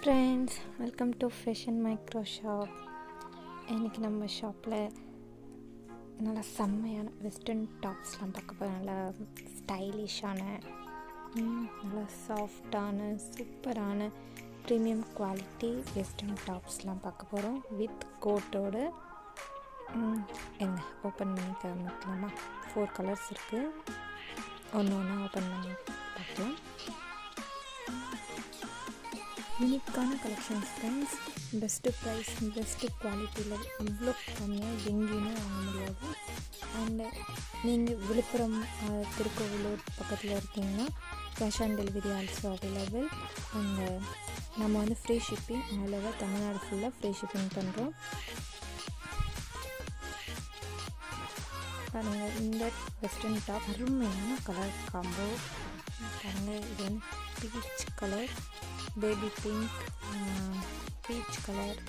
Friends, welcome to fashion micro shop. இன்றைக்கி நம்ம ஷாப்பில் நல்லா செம்மையான வெஸ்டர்ன் டாப்ஸ்லாம் பார்க்க போகிறோம். நல்லா ஸ்டைலிஷான, நல்லா சாஃப்டான, சூப்பரான ப்ரீமியம் குவாலிட்டி வெஸ்டர்ன் டாப்ஸ்லாம் பார்க்க போகிறோம். வித் கோட்டோடு ஓப்பன் பண்ணி காமிக்கலாமா? 4 கலர்ஸ் இருக்குது. ஒன்று ஒன்றா ஓப்பன் பண்ணி பார்க்கலாம். யூனிக்கான collections friends. Best price, best குவாலிட்டியில் இவ்வளோ கம்மியாக எங்கேயுமே வாங்க முடியாது. அண்டு நீங்கள் விழுப்புரம், திருக்கோவிலூர் பக்கத்தில் இருக்கீங்கன்னா cash on delivery also available. And நம்ம free shipping all over Tamil Nadu ஃபுல்லாக ஃப்ரீ ஷிப்பிங் பண்ணுறோம். பாருங்கள், இந்த வெஸ்டர்ன் டாப் அருமையான கலர் காம்போ. பாருங்கள், இது peach colour, baby pink, peach colour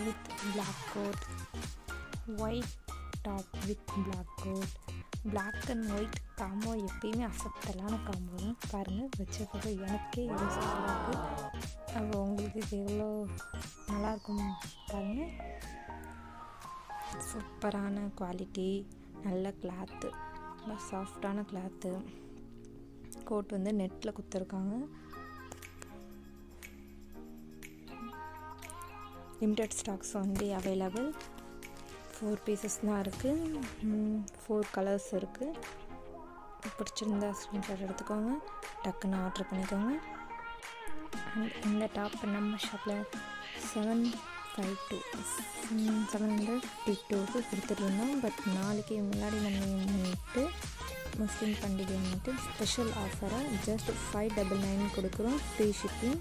with black coat, white top with black coat. Black and white combo எப்பயுமே அசப்டலான காம்போ தான். பாருங்கள், வச்சப்போ எனக்கே எவ்வளோ சூப்பராக இருக்குது. அப்போ உங்களுக்கு இது எவ்வளோ நல்லாயிருக்கும் பாருங்கள். சூப்பரான குவாலிட்டி, நல்ல கிளாத்து, நல்லா சாஃப்டான கிளாத்து. கோட் நெட்டில் குத்துருக்காங்க. Limited stocks only available. 4 pieces தான் இருக்குது. 4 கலர்ஸ் இருக்குது. பிடிச்சிருந்தா ஸ்க்ரீன்ஷாட் எடுத்துக்கோங்க, டக்குன்னு ஆர்டர் பண்ணிக்கோங்க. அண்ட் இந்த டாப் நம்ம ஷாப்பில் 752 கொடுத்துட்ருந்தோம். பட் நாளைக்கு முன்னாடி முன்னிட்டு முஸ்லீம் பண்டிகை ஸ்பெஷல் ஆஃபராக ஜஸ்ட் 599 கொடுக்குறோம், ஃப்ரீ ஷிப்பிங்.